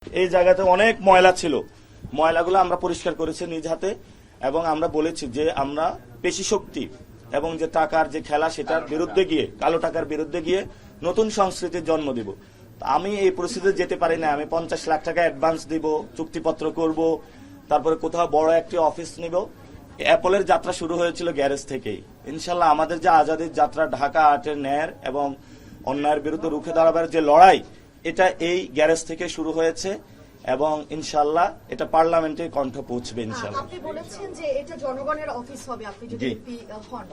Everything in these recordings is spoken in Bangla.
এই জায়গাতে অনেক ময়লা ছিল, ময়লাগুলো আমরা পরিষ্কার করেছি নিজ হাতে এবং আমরা বলেছি যে আমরা পেশি শক্তি এবং যে টাকার যে খেলা সেটার বিরুদ্ধে গিয়ে, কালো টাকার বিরুদ্ধে গিয়ে নতুন সংস্কৃতির জন্ম দিব। আমি এই পরিস্থিতিতে যেতে পারি না, আমি 50 লাখ টাকা অ্যাডভান্স দিব, চুক্তিপত্র করব, তারপরে কোথাও বড় একটি অফিস নিব। অ্যাপলের যাত্রা শুরু হয়েছিল গ্যারেজ থেকেই। ইনশাল্লাহ আমাদের যে আজাদির যাত্রা, ঢাকা আটের ন্যায়ের এবং অন্যায়ের বিরুদ্ধে রুখে দাঁড়াবার যে লড়াই, এটা এই গ্যারেজ থেকে শুরু হয়েছে এবং ইনশাল্লাহ এটা পার্লামেন্টে কণ্ঠ পৌঁছবে ইনশাল্লাহ। আপনি বলেছেন যে এটা জনগণের অফিস হবে আপনি যদি এমপি হন,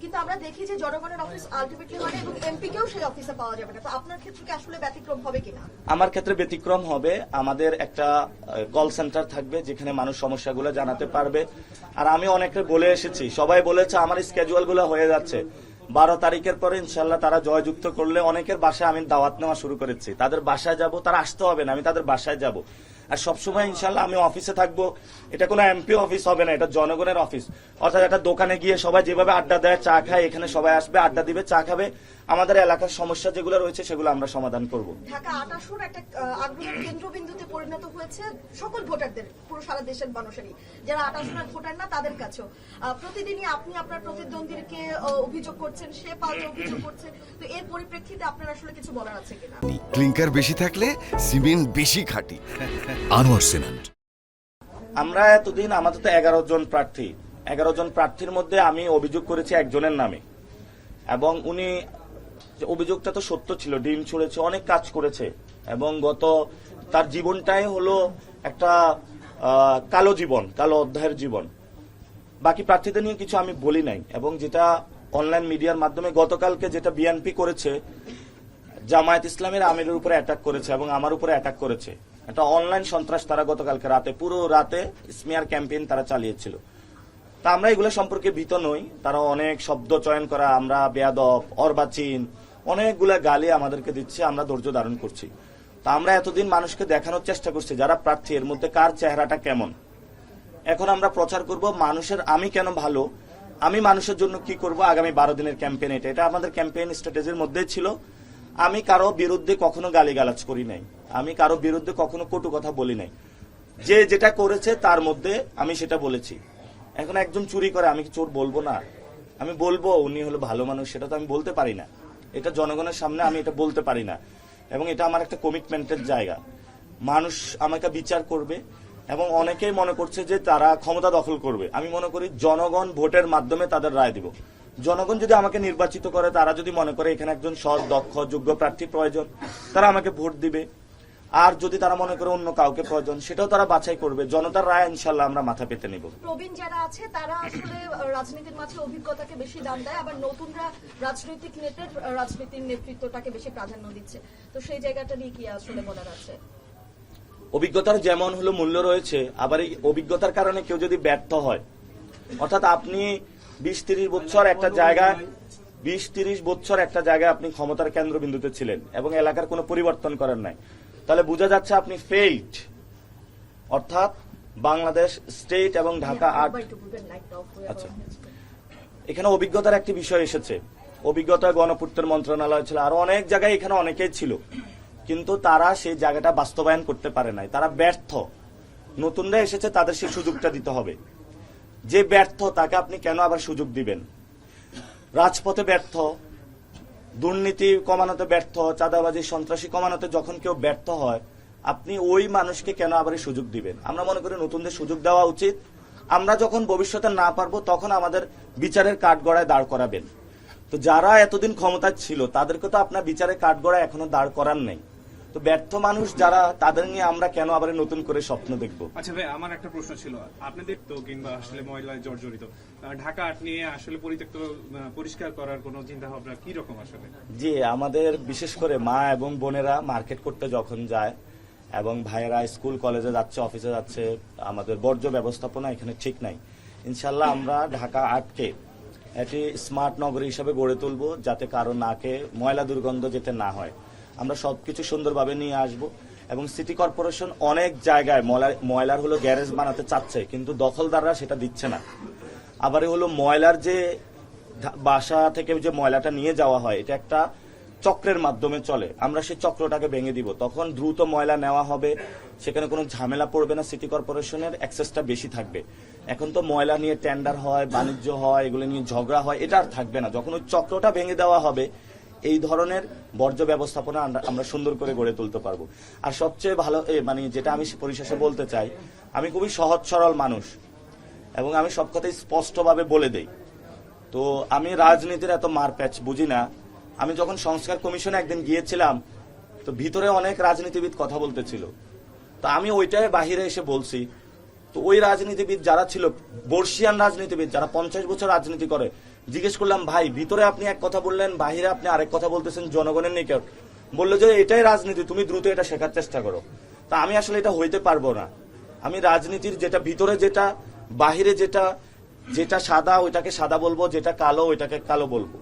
কিন্তু আমরা দেখি যে জনগণের অফিস আলটিমেটলি হয় এবং এমপি কেও সেই অফিসে পাওয়া যাবে না। তো আপনার ক্ষেত্রে কি আসলে ব্যতিক্রম হবে কিনা? আমার ক্ষেত্রে ব্যতিক্রম হবে। আমাদের একটা কল সেন্টার থাকবে যেখানে মানুষ সমস্যাগুলো জানাতে পারবে। আর আমি অনেকে বলে এসেছি, সবাই বলেছে আমার স্কেজুয়াল গুলো হয়ে যাচ্ছে, 12 তারিখের পরে ইনশাল্লাহ তারা জয়যুক্ত করলে অনেকের বাসায় আমি দাওয়াত নেওয়া শুরু করেছি। তাদের বাসায় যাব, তারা আসতে হবে না, আমি তাদের বাসায় যাব। আর সবসময় ইনশাল্লাহ আমি অফিসে থাকবো। এটা কোনো এমপি অফিস হবে না, এটা জনগণের অফিস। অর্থাৎ একটা দোকানে গিয়ে সবাই যেভাবে আড্ডা দেয়, চা খায়, এখানে সবাই আসবে, আড্ডা দিবে, চা খাবে, আমাদের এলাকার সমস্যা যেগুলো রয়েছে সেগুলো আমরা সমাধান করব। ঢাকা ৮ আসন একটা আগ্রহের কেন্দ্রবিন্দুতে পরিণত হয়েছে সকল ভোটারদের, পুরো সারা দেশের মানুষেরই, যারা ৮ আসনের ভোটার না তাদের কাছেও। প্রতিদিনই আপনি আপনার প্রতিদ্বন্দ্বীকে অভিযোগ করছেন, সে পাল্টে অভিযোগ করছে। তো এর পরিপ্রেক্ষিতে আপনার আসলে কিছু বলার আছে কিনা? ক্লিংকার বেশি থাকলে সিমেন্ট বেশি খাঁটি। আনোয়ার সিমেন্ট। আমরা এতদিন আমাদের তো 11 জন প্রার্থী, 11 জন প্রার্থীর মধ্যে আমি অভিযোগ করেছি একজনের নামে এবং উনি অভিযোগটা তো সত্য ছিল, ডিম ছুঁড়েছে, অনেক কাজ করেছে এবং তার জীবনটাই হলো একটা কালো জীবন, কালো অধ্যায়ের জীবন। বাকি প্রার্থীদের নিয়ে কিছু আমি বলি নাই। এবং যেটা অনলাইন মিডিয়ার মাধ্যমে গতকালকে যেটা বিএনপি করেছে, জামায়াত ইসলামের আমিরের উপরে অ্যাটাক করেছে এবং আমার উপরে অ্যাটাক করেছে, একটা অনলাইন সন্ত্রাস তারা গতকালকে রাতে, পুরো রাতে স্মিয়ার ক্যাম্পেইন তারা চালিয়েছিল। তা আমরা এগুলো সম্পর্কে ভীত নই। তারা অনেক শব্দ চয়ন করা, আমরা বেয়াদব, অর্বাচীন, অনেকগুলা গালি আমাদেরকে দিচ্ছে, আমরা ধৈর্য ধারণ করছি। তা আমরা এতদিন মানুষকে দেখানোর চেষ্টা করছি যারা প্রার্থী এর মধ্যে কার চেহারাটা কেমন। এখন আমরা প্রচার করব মানুষের আমি কেন ভালো, আমি মানুষের জন্য কি করব। আগামী 12 দিনের ক্যাম্পেইন, এটা আমাদের ক্যাম্পেইন স্ট্র্যাটেজির মধ্যেই ছিল। আমি কারো বিরুদ্ধে কখনো গালিগালাজ করি নাই, আমি কারো বিরুদ্ধে কখনো কটু কথা বলি নাই। যে যেটা করেছে তার মধ্যে আমি সেটা বলেছি। এখন একজন চুরি করে, আমি কি চোর বলবো না? আমি বলবো উনি হলো ভালো মানুষ, সেটা তো আমি বলতে পারি না। এটা জনগণের সামনে আমি এটা বলতে পারি না এবং এটা আমার একটা কমিটমেন্টের জায়গা। মানুষ আমাকে বিচার করবে এবং অনেকেই মনে করছে যে তারা ক্ষমতা দখল করবে। আমি মনে করি জনগণ ভোটের মাধ্যমে তাদের রায় দিব। জনগণ যদি আমাকে নির্বাচিত করে, তারা যদি মনে করে এখানে একজন সৎ, দক্ষ, যোগ্য প্রার্থী প্রয়োজন, তারা আমাকে ভোট দিবে। আর যদি তারা মনে করে অন্য কাউকে প্রয়োজন, সেটাও তারা বাছাই করবে। জনতার রায় ইনশাল্লাহ আমরা মাথা পেতে নিব। প্রবীণ যারা আছে তারা আসলে রাজনীতির মাঝে অভিজ্ঞতাকে বেশি দাম দেয়, আবার নতুনরা রাজনৈতিক রাজনীতির নেতৃত্বটাকে বেশি প্রাধান্য দিচ্ছে। তো সেই জায়গাটা নিয়ে কি আসলে বলার আছে? অভিজ্ঞতার যেমন হলো মূল্য রয়েছে, আবার এই অভিজ্ঞতার কারণে কেউ যদি ব্যর্থ হয়, অর্থাৎ আপনি 20-30 বছর একটা জায়গায় 20-30 বছর একটা জায়গায় আপনি ক্ষমতার কেন্দ্রবিন্দুতে ছিলেন এবং এলাকার কোনো পরিবর্তন করেন নাই, তাহলে বোঝা যাচ্ছে আপনি ফেইলড। অর্থাৎ বাংলাদেশ স্টেট এবং ঢাকা 8, আচ্ছা, এখানে অভিজ্ঞতার একটি বিষয় এসেছে। অভিজ্ঞতা গণপূর্তের মন্ত্রণালয় ছিল, আরো অনেক জায়গায় এখানে অনেকেই ছিল, কিন্তু তারা সেই জায়গাটা বাস্তবায়ন করতে পারে নাই, তারা ব্যর্থ। নতুনরা এসেছে, তাদের সেই সুযোগটা দিতে হবে। যে ব্যর্থ তাকে আপনি কেন আবার সুযোগ দিবেন? রাজপথে ব্যর্থ, দুর্নীতি কমানোতে ব্যর্থ, চাঁদাবাজি, সন্ত্রাসী কমানোতে যখন কেউ ব্যর্থ হয়, আপনি ওই মানুষকে কেন আবার সুযোগ দিবেন? আমরা মনে করি নতুনদের সুযোগ দেওয়া উচিত। আমরা যখন ভবিষ্যতে না পারবো তখন আমাদের বিচারের কাঠগড়ায় দাঁড় করাবেন। তো যারা এতদিন ক্ষমতা ছিল তাদেরকে তো আপনার বিচারের কাঠগড়ায় এখনো দাঁড় করার নেই। তো ব্যর্থ মানুষ যারা, তাদের নিয়ে আমরা কেন আবার নতুন করে স্বপ্ন দেখবো? আচ্ছা ভাই, আমার একটা প্রশ্ন ছিল, আপনাদের তো কিংবা আসলে ময়লায় জর্জরিত ঢাকা 8 নিয়ে আসলে পরিত্যক্ত পরিষ্কার করার কোনো চিন্তা ভাবনা কি রকম আসলে? জি, আমাদের বিশেষ করে মা এবং বোনেরা মার্কেট করতে যখন যায় এবং ভাইয়েরা স্কুল কলেজে যাচ্ছে, অফিসে যাচ্ছে, আমাদের বর্জ্য ব্যবস্থাপনা এখানে ঠিক নাই। ইনশাল্লাহ আমরা ঢাকা 8কে একটি স্মার্ট নগরী হিসেবে গড়ে তুলবো, যাতে কারো নাকে ময়লা দুর্গন্ধ যেতে না হয়। আমরা সবকিছু সুন্দরভাবে নিয়ে আসব এবং সিটি কর্পোরেশন অনেক জায়গায় ময়লার হলো গ্যারেজ বানাতে চাচ্ছে, কিন্তু দখলদাররা সেটা দিচ্ছে না। আবার হলো ময়লার যে বাসা থেকে যে ময়লাটা নিয়ে যাওয়া হয়, এটা একটা চক্রের মাধ্যমে চলে, আমরা সেই চক্রটাকে ভেঙে দিব। তখন দ্রুত ময়লা নেওয়া হবে, সেখানে কোনো ঝামেলা পড়বে না, সিটি কর্পোরেশনের অ্যাক্সেসটা বেশি থাকবে। এখন তো ময়লা নিয়ে টেন্ডার হয়, বাণিজ্য হয়, এগুলো নিয়ে ঝগড়া হয়, এটা আর থাকবে না। যখন ওই চক্রটা ভেঙে দেওয়া হবে, এই ধরনের বর্জ্য ব্যবস্থাপনা আমরা সুন্দর করে গড়ে তুলতে পারবো। আর সবচেয়ে ভালো মানে যেটা আমি পরিশেষে বলতে চাই, আমি খুবই সহজ সরল মানুষ এবং আমি সব কথাই স্পষ্টভাবে বলে দেই। তো আমি রাজনীতির এত মারপ্যাচ বুঝি না। আমি যখন সংস্কার কমিশনে একদিন গিয়েছিলাম, তো ভিতরে অনেক রাজনীতিবিদ কথা বলতেছিল, তো আমি ওইটাই বাহিরে এসে বলছি। তো ওই রাজনীতিবিদ যারা ছিল, বর্ষিয়ান রাজনীতিবিদ যারা 50 বছর রাজনীতি করে, জিজ্ঞেস করলাম, ভাই ভিতরে আপনি এক কথা বললেন, বাহিরে আপনি আরেক কথা বলতেছেন জনগণের নিকট। বললো যে এটাই রাজনীতি, তুমি দ্রুত এটা শেখার চেষ্টা করো। তা আমি আসলে এটা হইতে পারবো না। আমি রাজনীতির যেটা ভিতরে, যেটা বাহিরে, যেটা সাদা ওইটাকে সাদা বলবো, যেটা কালো ওইটাকে কালো বলবো।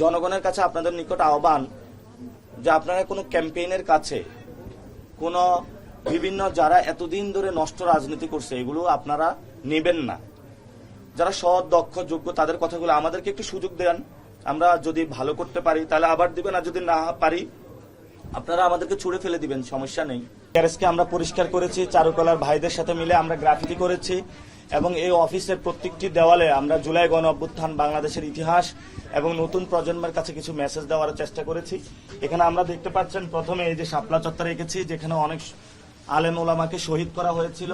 জনগণের কাছে আপনাদের নিকট আহ্বান যে আপনারা কোনো ক্যাম্পেইনের কাছে কোনো বিভিন্ন যারা এতদিন ধরে নষ্ট রাজনীতি করছে এগুলো আপনারা নেবেন না। যারা সৎ, দক্ষ, যোগ্য তাদের কথাগুলো আমাদেরকে একটু সুযোগ দেন। আমরা যদি ভালো করতে পারি তাহলে আবার দিবেন, আর যদি না পারি আপনারা আমাদেরকে ছুড়ে ফেলে দিবেন, সমস্যা নেই। গ্যারেজকে আমরা পরিষ্কার করেছি, চারুকলার ভাইদের সাথে মিলে আমরা গ্রাফিতি করেছি এবং এই অফিসের প্রত্যেকটি দেওয়ালে আমরা জুলাই গণ অভ্যুত্থান, বাংলাদেশের ইতিহাস এবং নতুন প্রজন্মের কাছে কিছু মেসেজ দেওয়ার চেষ্টা করেছি। এখানে আমরা দেখতে পাচ্ছেন প্রথমে এই যে শাপলা চত্বর রেখেছি, যেখানে অনেক আলেম ওলামাকে শহীদ করা হয়েছিল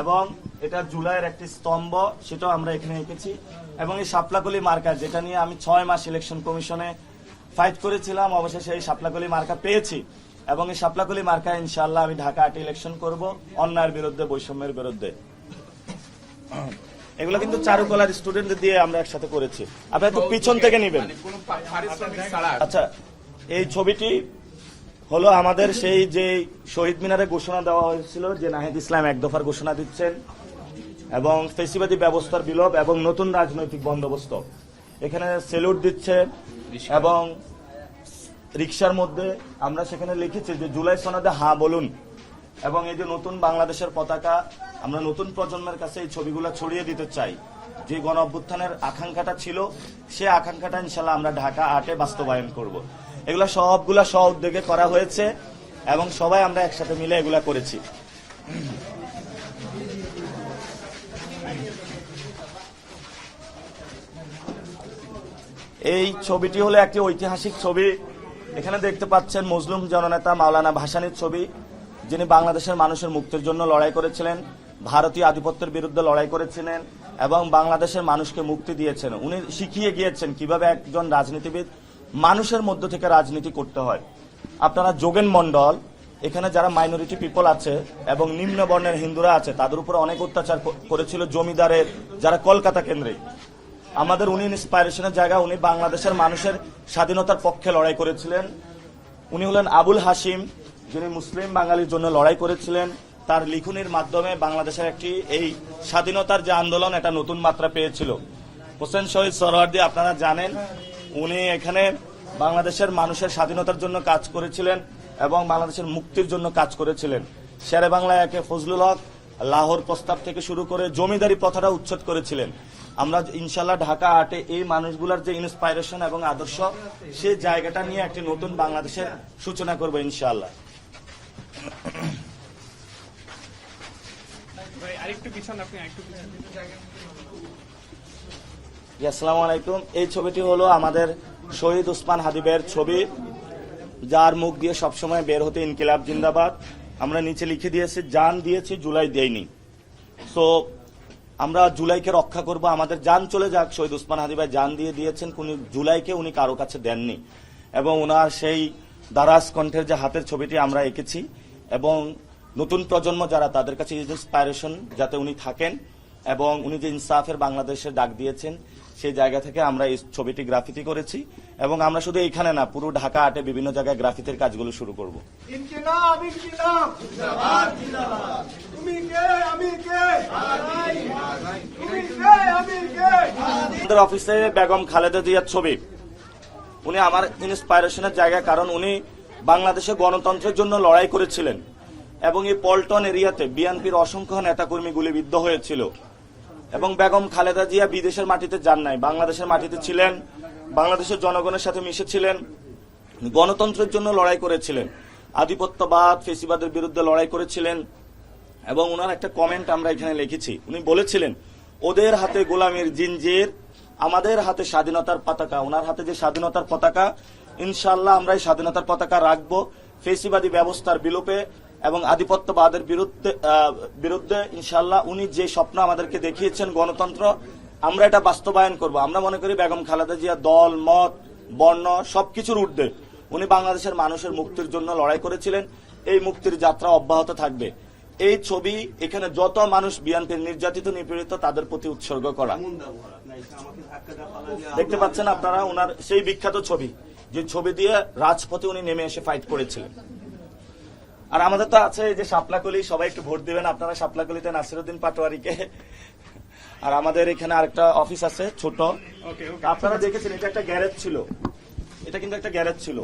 এবং এটা জুলাইয়ের একটি স্তম্ভ, সেটাও আমরা এখানে রেখেছি। এবং এই শাপলাকলি মার্কা, যেটা নিয়ে আমি 6 মাস ইলেকশন কমিশনে ফাইট করেছিলাম, অবশেষে এই শাপলাকলি মার্কা পেয়েছি এবং এই শাপলাকলি মার্কা ইনশাআল্লাহ আমি ঢাকা 8 ইলেকশন করব অন্যায়ের বিরুদ্ধে, বৈষম্যের বিরুদ্ধে। এগুলো কিন্তু চারুকলার স্টুডেন্টদের দিয়ে আমরা একসাথে করেছি। আপনি একটু পিছন থেকে নেবেন। আচ্ছা, এই ছবিটি হলো আমাদের সেই যে শহীদ মিনারে ঘোষণা দেওয়া হয়েছিল যে নাহিদ ইসলাম এক দফার ঘোষণা দিচ্ছেন এবং ফেসিবাদী ব্যবস্থার বিলোপ এবং নতুন রাজনৈতিক বন্দোবস্ত। এখানে সেলুট দিচ্ছে এবং রিকশার মধ্যে আমরা সেখানে লিখেছি যে জুলাই সনদে হ্যাঁ বলুন। এবং এই যে নতুন বাংলাদেশের পতাকা, আমরা নতুন প্রজন্মের কাছে এই ছবিগুলো ছড়িয়ে দিতে চাই। যে গণ অভ্যুত্থানের আকাঙ্ক্ষাটা ছিল, সে আকাঙ্ক্ষাটা ইনশাল্লাহ আমরা ঢাকা 8-এ বাস্তবায়ন করব। এগুলা সবগুলা স্ব উদ্যোগে করা হয়েছে এবং সবাই আমরা একসাথে মিলে এগুলা করেছি। এই ছবিটি হলো একটি ঐতিহাসিক ছবি। এখানে দেখতে পাচ্ছেন মজলুম জননেতা মাওলানা ভাসানীর ছবি, যিনি বাংলাদেশের মানুষের মুক্তির জন্য লড়াই করেছিলেন, ভারতীয় আধিপত্যের বিরুদ্ধে লড়াই করেছিলেন এবং বাংলাদেশের মানুষকে মুক্তি দিয়েছেন। উনি শিখিয়ে গিয়েছেন কিভাবে একজন রাজনীতিবিদ মানুষের মধ্য থেকে রাজনীতি করতে হয়। আপনারা যোগেন মন্ডল, এখানে যারা মাইনরিটি পিপল আছে এবং নিম্ন বর্ণের হিন্দুরা আছে, তাদের উপর অনেক অত্যাচার করেছিল জমিদারের, যারা কলকাতা কেন্দ্রে। আমাদের উনি ইন্সপাইরেশনের জায়গা, উনি বাংলাদেশের মানুষের স্বাধীনতার পক্ষে লড়াই করেছিলেন। উনি হলেন আবুল হাসিম, যিনি মুসলিম বাঙালির জন্য লড়াই করেছিলেন। তার লিখনির মাধ্যমে বাংলাদেশের একটি এই স্বাধীনতার যে আন্দোলন, এটা নতুন মাত্রা পেয়েছিল। হোসেন শহীদ সোহরাওয়ার্দী আপনারা জানেন, উনি এখানে বাংলাদেশের মানুষের স্বাধীনতার জন্য কাজ করেছিলেন এবং বাংলাদেশের মুক্তির জন্য কাজ করেছিলেন। শেরে বাংলায় একে ফজলুল হক লাহোর প্রস্তাব থেকে শুরু করে জমিদারি প্রথাটা উচ্ছেদ করেছিলেন। আমরা ইনশাল্লাহ ঢাকা 8-এ এই মানুষগুলোর যে ইন্সপাইরেশন এবং আদর্শ, সেই জায়গাটা নিয়ে একটি নতুন বাংলাদেশের সূচনা করবো ইনশাআল্লাহ। আসসালামু আলাইকুম। এই ছবিটি হলো আমাদের শহীদ ওসমান হাদিবের ছবি, যার মুখ দিয়ে সবসময় বের হতে ইনকিলাব জিন্দাবাদ। আমরা নিচে লিখে দিয়েছি জান দিয়েছি জুলাই দেয়নি। সো আমরা জুলাইকে রক্ষা করব, আমাদের জান চলে যাক। শহীদ ওসমান হাদি ভাই জান দিয়ে দিয়েছেন, কোন জুলাইকে উনি কারো কাছে দেননি এবং ওনার সেই দারাজ কণ্ঠের যে হাতের ছবিটি আমরা এঁকেছি এবং নতুন প্রজন্ম যারা, তাদের কাছে ইন্সপাইরেশন যাতে উনি থাকেন এবং উনি যে ইনসাফের বাংলাদেশের ডাক দিয়েছেন, সেই জায়গা থেকে আমরা এই ছবিটি গ্রাফিতি করেছি এবং আমরা শুধু এইখানে না, পুরো ঢাকা 8-এ বিভিন্ন জায়গায় গ্রাফিতির কাজগুলো শুরু করব। আমাদের অফিসে বেগম খালেদা জিয়ার ছবি, উনি আমার ইন্সপাইরেশনের জায়গা, কারণ উনি বাংলাদেশে গণতন্ত্রের জন্য লড়াই করেছিলেন এবং এই পল্টন এরিয়াতে বিএনপির অসংখ্য নেতাকর্মী গুলিবিদ্ধ হয়েছিল এবং বেগম খালেদা জিয়া বিদেশের মাটিতে যান নাই, বাংলাদেশের মাটিতে ছিলেন, বাংলাদেশের জনগণের সাথে মিশেছিলেন গণতন্ত্রের জন্য লড়াই করেছিলেন, আধিপত্যবাদ ফেসিবাদের বিরুদ্ধে লড়াই করেছিলেন। এবং ওনার একটা কমেন্ট আমরা এখানে লিখেছি, উনি বলেছিলেন ওদের হাতে গোলামের জিনজির, আমাদের হাতে স্বাধীনতার পতাকা। ওনার হাতে যে স্বাধীনতার পতাকা, ইনশাআল্লাহ আমরা এই স্বাধীনতার পতাকা রাখবো ফেসিবাদী ব্যবস্থার বিলোপে এবং আধিপত্যবাদের বিরুদ্ধে ইনশাআল্লাহ। উনি যে স্বপ্ন আমাদেরকে দেখিয়েছেন গণতন্ত্র, আমরা এটা বাস্তবায়ন করব। আমরা মনে করি বেগম খালেদা জিয়া দল মত বর্ণ সবকিছুর ঊর্ধ্বে উনি বাংলাদেশের মানুষের মুক্তির জন্য লড়াই করেছিলেন। এই মুক্তির যাত্রা অব্যাহত থাকবে। এই ছবি এখানে যত মানুষ বিএনপির নির্যাতিত নিপীড়িত তাদের প্রতি উৎসর্গ করা। দেখতে পাচ্ছেন আপনারা ওনার সেই বিখ্যাত ছবি, যে ছবি দিয়ে রাজপথে উনি নেমে এসে ফাইট করেছিলেন। আর আমাদের তো আছে এই যে শাপলাকলি, সবাই একটু ভোট দিবেন আপনারা শাপলাকলিতে নাসিরউদ্দিন পাটোয়ারিকে। আর আমাদের এখানে আরেকটা অফিস আছে ছোট, ওকে আপনারা দেখেছেন এটা একটা গ্যারেজ ছিল, এটা কিন্তু একটা গ্যারেজ ছিল।